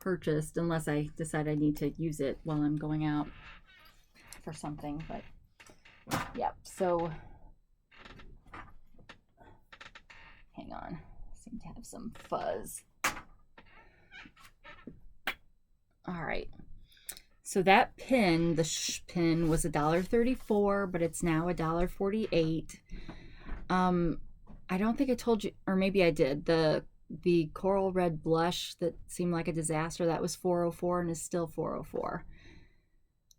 purchased, unless I decide I need to use it while I'm going out for something. But Yep, so hang on. I seem to have some fuzz. All right. So that pin, the pin was $1.34, but it's now $1.48. I don't think I told you, or maybe I did. The coral red blush that seemed like a disaster, that was $4.04 and is still $4.04.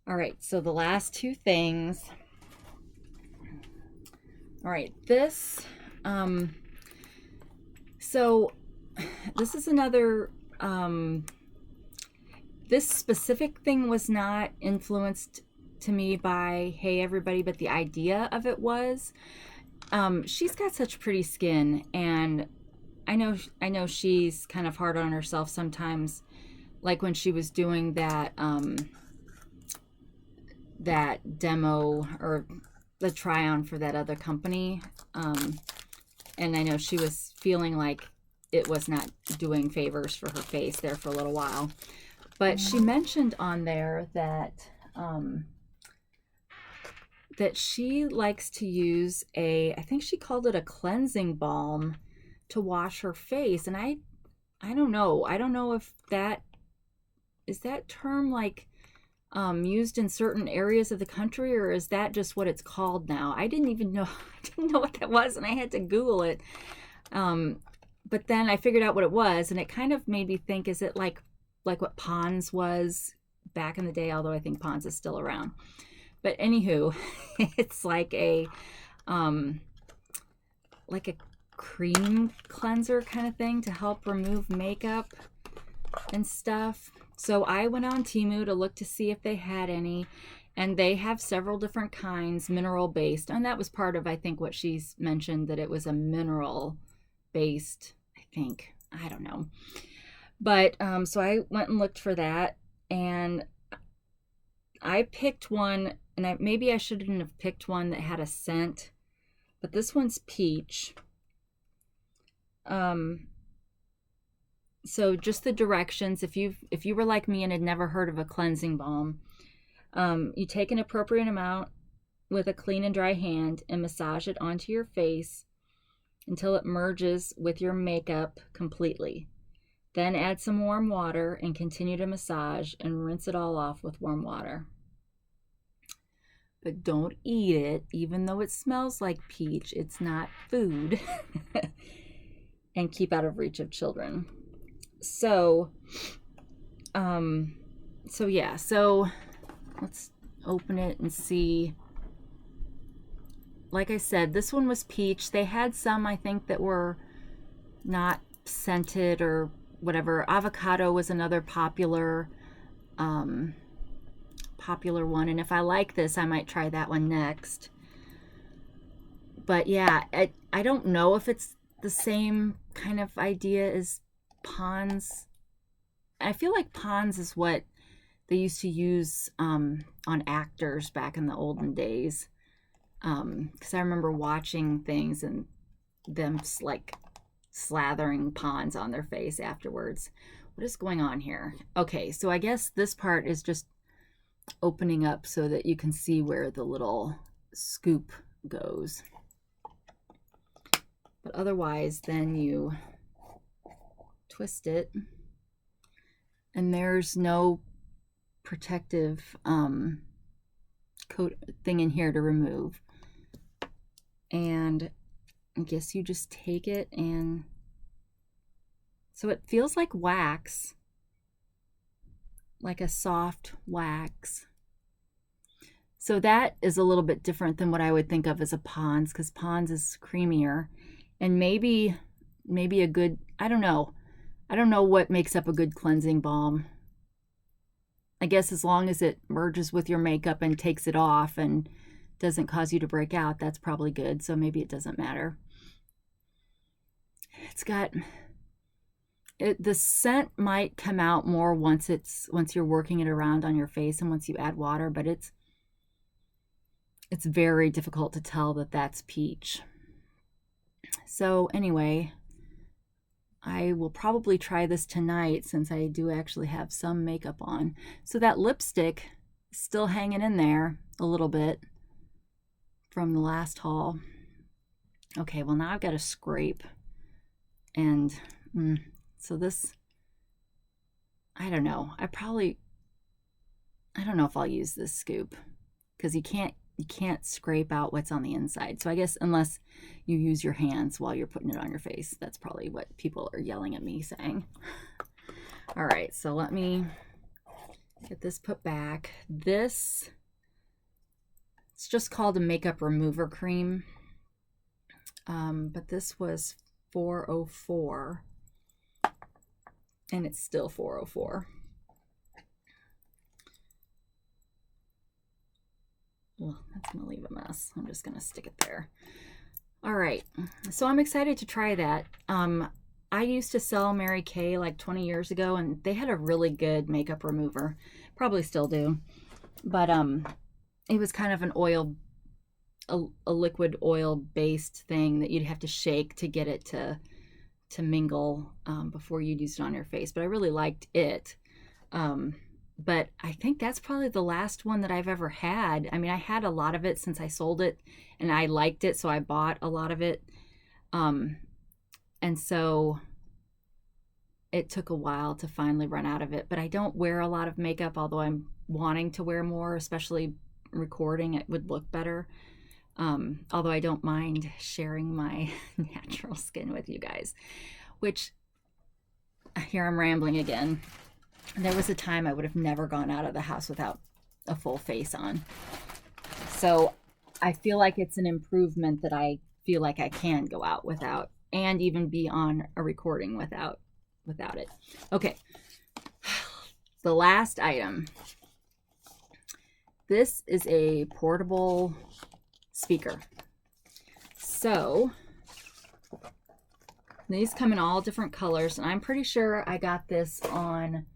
All right, so the last two things. All right, this, so this is another, this specific thing was not influenced to me by Hey Everybody, but the idea of it was. She's got such pretty skin, and I know she's kind of hard on herself sometimes, like when she was doing that that demo or the try on for that other company, and I know she was feeling like it was not doing favors for her face there for a little while. But she mentioned on there that that she likes to use I think she called it a cleansing balm to wash her face. And I don't know. I don't know if that is that term like used in certain areas of the country, or is that just what it's called now? I didn't even know. I didn't know what that was, and I had to Google it. But then I figured out what it was, and it kind of made me think: is it like what Pond's was back in the day? Although I think Pond's is still around. But anywho, it's like a cream cleanser kind of thing to help remove makeup and stuff. So I went on Temu to look to see if they had any, and they have several different kinds, mineral based. And that was part of, I think, what she's mentioned, that it was a mineral based, I think. I don't know. But so I went and looked for that, and I picked one, and maybe I shouldn't have picked one that had a scent, but this one's peach. So just the directions, if you were like me and had never heard of a cleansing balm, you take an appropriate amount with a clean and dry hand and massage it onto your face until it merges with your makeup completely. Then add some warm water and continue to massage and rinse it all off with warm water. But don't eat it, even though it smells like peach. It's not food. And keep out of reach of children. So yeah, so let's open it and see. Like I said, this one was peach. They had some, I think, that were not scented or whatever. Avocado was another popular one, and if I like this, I might try that one next. But yeah, I don't know if it's the same kind of idea as Pond's. I feel like Pond's is what they used to use on actors back in the olden days, because I remember watching things and them like slathering Pond's on their face afterwards. What is going on here? Okay, so I guess this part is just opening up so that you can see where the little scoop goes. But otherwise, then you twist it, and there's no protective coat thing in here to remove. And I guess you just take it, and so it feels like wax, like a soft wax. So that is a little bit different than what I would think of as a Pond's, because Pond's is creamier. And maybe a good, I don't know what makes up a good cleansing balm. I guess as long as it merges with your makeup and takes it off and doesn't cause you to break out, that's probably good. So maybe it doesn't matter. It's got the scent might come out more once you're working it around on your face and once you add water, but it's very difficult to tell that that's peach. So anyway, I will probably try this tonight since I do actually have some makeup on. So that lipstick is still hanging in there a little bit. from the last haul. Okay, well now I've got to scrape. And so this, I don't know. I don't know if I'll use this scoop because you can't scrape out what's on the inside. So I guess unless you use your hands while you're putting it on your face, that's probably what people are yelling at me saying. All right, so let me get this put back. This, it's just called a makeup remover cream. But this was $4.04 and it's still $4.04. Well, that's gonna leave a mess. I'm just gonna stick it there. All right, so I'm excited to try that. I used to sell Mary Kay like 20 years ago, and they had a really good makeup remover. Probably still do, but it was kind of an oil, a liquid oil based thing that you'd have to shake to get it to mingle before you'd use it on your face. But I really liked it. But I think that's probably the last one that I've ever had. I mean, I had a lot of it since I sold it, and I liked it, so I bought a lot of it. And so it took a while to finally run out of it. But I don't wear a lot of makeup, although I'm wanting to wear more, especially recording. It would look better. Although I don't mind sharing my natural skin with you guys, which, here I'm rambling again. There was a time I would have never gone out of the house without a full face on. So I feel like it's an improvement that I feel like I can go out without, and even be on a recording without it. Okay, the last item. This is a portable speaker. So these come in all different colors, and I'm pretty sure I got this on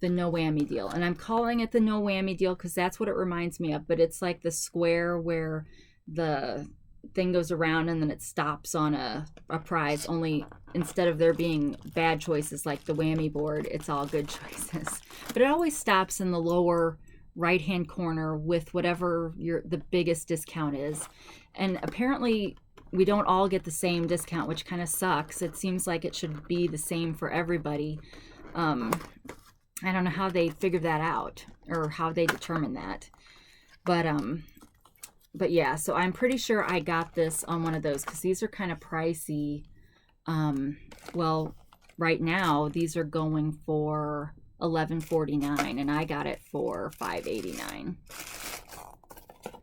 the no whammy deal, and I'm calling it the no whammy deal because that's what it reminds me of. But it's like the square where the thing goes around and then it stops on a prize, only instead of there being bad choices like the whammy board, it's all good choices. But it always stops in the lower right hand corner with whatever the biggest discount is. And apparently we don't all get the same discount, which kind of sucks. It seems like it should be the same for everybody. I don't know how they figured that out or how they determined that. But yeah, so I'm pretty sure I got this on one of those because these are kind of pricey. Well, right now these are going for $11.49 and I got it for $5.89.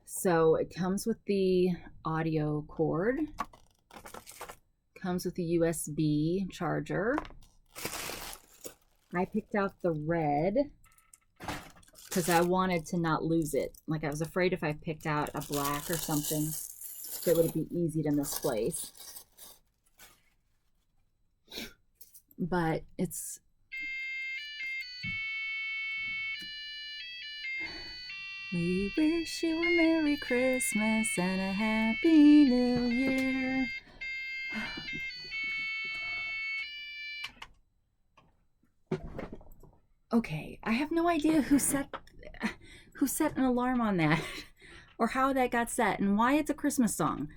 So it comes with the audio cord, comes with the USB charger. I picked out the red because I wanted to not lose it. Like I was afraid if I picked out a black or something, it would be easy to misplace. But it's... We wish you a Merry Christmas and a Happy New Year. Okay, I have no idea who set an alarm on that or how that got set and why it's a Christmas song.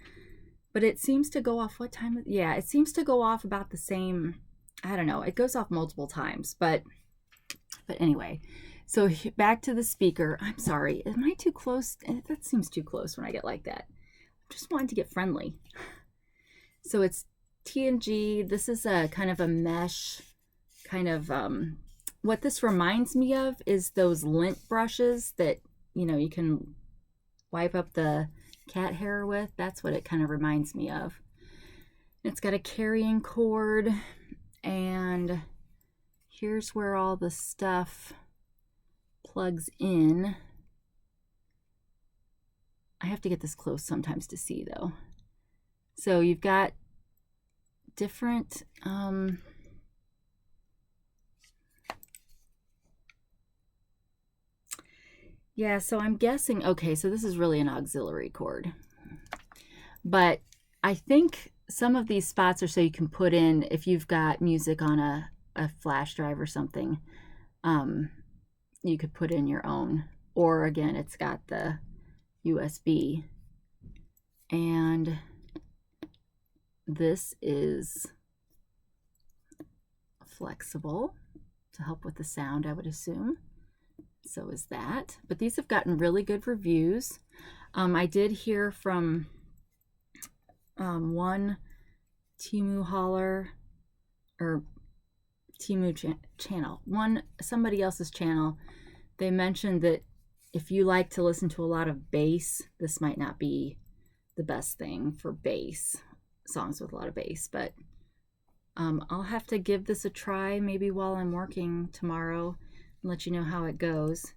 But it seems to go off what time? Yeah, it seems to go off about the same. I don't know. It goes off multiple times, but anyway. So back to the speaker. I'm sorry. Am I too close? That seems too close when I get like that. I'm just wanting to get friendly. So it's T&G. This is a kind of a mesh kind of what this reminds me of is those lint brushes that, you know, you can wipe up the cat hair with. That's what it kind of reminds me of. It's got a carrying cord, and here's where all the stuff plugs in. I have to get this close sometimes to see though. So you've got different yeah, so I'm guessing, okay, so this is really an auxiliary cord. But I think some of these spots are so you can put in, if you've got music on a flash drive or something, you could put in your own. Or again, it's got the USB And this is flexible to help with the sound, I would assume. So is that. But these have gotten really good reviews. I did hear from one Temu hauler, or Temu channel, somebody else's channel. They mentioned that if you like to listen to a lot of bass, this might not be the best thing for bass, songs with a lot of bass, but I'll have to give this a try maybe while I'm working tomorrow and let you know how it goes.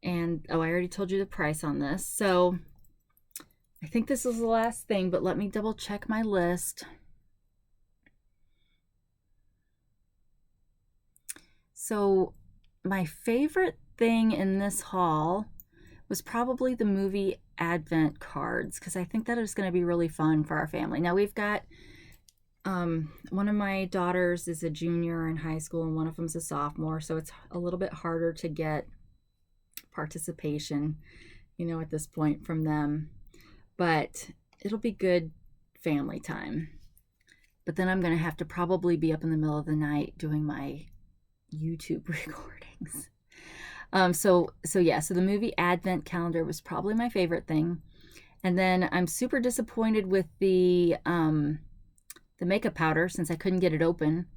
And oh, I already told you the price on this. So I think this is the last thing, but let me double check my list. So my favorite thing in this haul was probably the movie advent cards, because I think that is going to be really fun for our family. Now we've got one of my daughters is a junior in high school and one of them's a sophomore, so it's a little bit harder to get participation, you know, at this point from them, but it'll be good family time. But then I'm going to have to probably be up in the middle of the night doing my YouTube recordings. So the movie advent calendar was probably my favorite thing. And then I'm super disappointed with the makeup powder, since I couldn't get it open,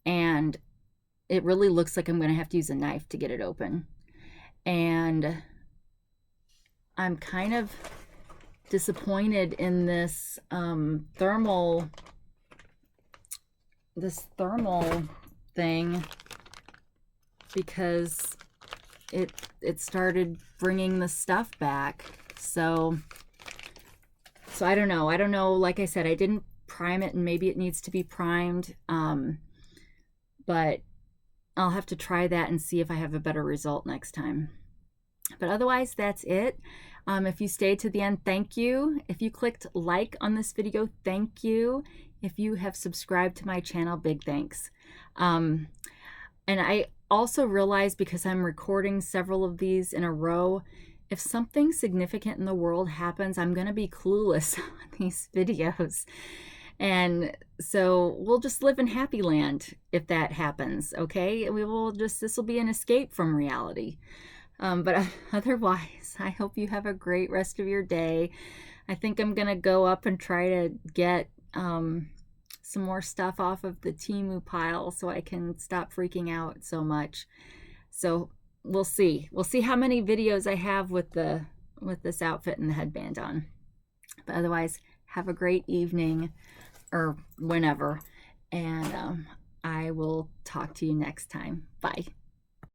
and it really looks like I'm going to have to use a knife to get it open. And I'm kind of disappointed in this thermal thing, because it started bringing the stuff back. So I don't know. Like I said, I didn't prime it, and maybe it needs to be primed, but I'll have to try that and see if I have a better result next time. But otherwise, that's it. If you stayed to the end, thank you. If you clicked like on this video, thank you. If you have subscribed to my channel, big thanks. And I also realized, because I'm recording several of these in a row, if something significant in the world happens, I'm going to be clueless on these videos. And so we'll just live in happy land if that happens, okay? This will be an escape from reality. But otherwise, I hope you have a great rest of your day. I think I'm going to go up and try to get some more stuff off of the Temu pile so I can stop freaking out so much. So we'll see. We'll see how many videos I have with this outfit and the headband on. But otherwise, have a great evening, or whenever, and I will talk to you next time. Bye.